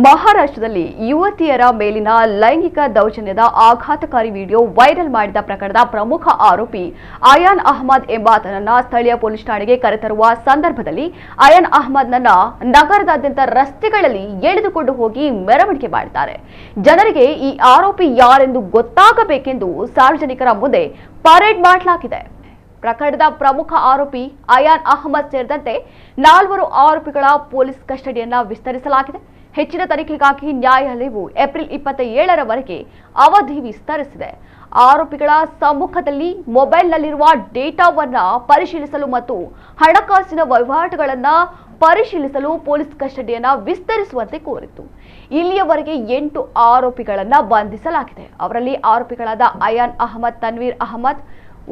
ಮಹಾರಾಷ್ಟ್ರದಲ್ಲಿ ಯುವತಿಯರ ಮೇಲಿನ ಲೈಂಗಿಕ ದೌರ್ಜನ್ಯದ ಆಘಾತಕಾರಿ ವಿಡಿಯೋ ವೈರಲ್ ಮಾಡಿದ ಪ್ರಕರಣದ ಪ್ರಮುಖ ಆರೋಪಿ ಅಯಾನ್ ಅಹಮದ್ ಎಂಬಾತನನ್ನ ಸ್ಥಳೀಯ ಪೊಲೀಸ್ ಠಾಣೆಗೆ ಕರೆತರುವ ಸಂದರ್ಭದಲ್ಲಿ ಅಯಾನ್ ಅಹಮದ್ನನ್ನ ನಗರದಾದ್ಯಂತ ರಸ್ತೆಗಳಲ್ಲಿ ಎಳೆದುಕೊಂಡು ಹೋಗಿ ಮೆರವಣಿಗೆ ಮಾಡಿದ್ದಾರೆ. ಜನರಿಗೆ ಈ ಆರೋಪಿ ಯಾರೆಂದು ಗೊತ್ತಾಗಬೇಕೆಂದು ಸಾರ್ವಜನಿಕರ ಮುಂದೆ ಪರೇಡ್ ಮಾಡಲಾಗಿದೆ. ಪ್ರಕರಣದ ಪ್ರಮುಖ ಆರೋಪಿ ಅಯಾನ್ ಅಹಮದ್ ಸೇರಿದಂತೆ 4 ಆರೋಪಿಗಳ ಪೊಲೀಸ್ ಕಸ್ಟಡಿಯನ್ನ ವಿಸ್ತರಿಸಲಾಗಿದೆ. ಹೆಚ್ಚಿನ ತನಿಖೆಗಾಗಿ ನ್ಯಾಯಾಲಯವು ಏಪ್ರಿಲ್ 27ರವರೆಗೆ ಅವಧಿ ವಿಸ್ತರಿಸಿದೆ. ಆರೋಪಿಗಳ ಸಮ್ಮುಖದಲ್ಲಿ ಮೊಬೈಲ್ನಲ್ಲಿರುವ ಡೇಟಾವನ್ನು ಪರಿಶೀಲಿಸಲು ಮತ್ತು ಹಣಕಾಸಿನ ವಹಿವಾಟುಗಳನ್ನು ಪರಿಶೀಲಿಸಲು ಪೊಲೀಸ್ ಕಸ್ಟಡಿಯನ್ನು ವಿಸ್ತರಿಸುವಂತೆ ಕೋರಿತು. ಇಲ್ಲಿಯವರೆಗೆ 8 ಆರೋಪಿಗಳನ್ನು ಬಂಧಿಸಲಾಗಿದೆ. ಅವರಲ್ಲಿ ಆರೋಪಿಗಳಾದ ಅಯಾನ್ ಅಹಮದ್, ತನ್ವೀರ್ ಅಹಮದ್,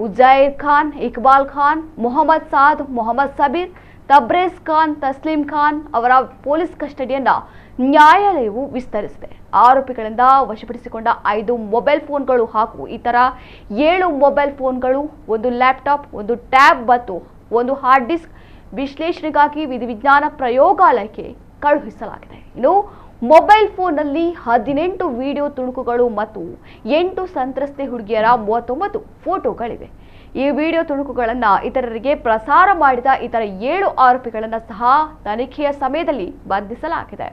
ಉಜೈರ್ ಖಾನ್, ಇಕ್ಬಾಲ್ ಖಾನ್, ಮೊಹಮ್ಮದ್ ಸಾದ್, ಮೊಹಮ್ಮದ್ ಸಬೀರ್, ತಬ್ರೇಜ್ ಖಾನ್, ತಸ್ಲೀಂ ಖಾನ್ ಅವರ ಪೊಲೀಸ್ ಕಸ್ಟಡಿಯನ್ನ ನ್ಯಾಯಾಲಯವು ವಿಸ್ತರಿಸಿದೆ. ಆರೋಪಿಗಳಿಂದ ವಶಪಡಿಸಿಕೊಂಡ 5 ಮೊಬೈಲ್ ಫೋನ್ಗಳು ಹಾಗೂ ಇತರ 7 ಮೊಬೈಲ್ ಫೋನ್ಗಳು, 1 ಲ್ಯಾಪ್ಟಾಪ್, 1 ಟ್ಯಾಬ್ ಮತ್ತು 1 ಹಾರ್ಡ್ ಡಿಸ್ಕ್ ವಿಶ್ಲೇಷಣೆಗಾಗಿ ವಿಧಿವಿಜ್ಞಾನ ಪ್ರಯೋಗಾಲಯಕ್ಕೆ ಕಳುಹಿಸಲಾಗಿದೆ. ಇನ್ನು ಮೊಬೈಲ್ ಫೋನ್ನಲ್ಲಿ 18 ವಿಡಿಯೋ ತುಣುಕುಗಳು ಮತ್ತು 8 ಸಂತ್ರಸ್ತೆ ಹುಡುಗಿಯರ 39 ಫೋಟೋಗಳಿವೆ. ಈ ವಿಡಿಯೋ ತುಣುಕುಗಳನ್ನು ಇತರರಿಗೆ ಪ್ರಸಾರ ಮಾಡಿದ ಇತರ 7 ಆರೋಪಿಗಳನ್ನು ಸಹ ತನಿಖೆಯ ಸಮಯದಲ್ಲಿ ಬಂಧಿಸಲಾಗಿದೆ.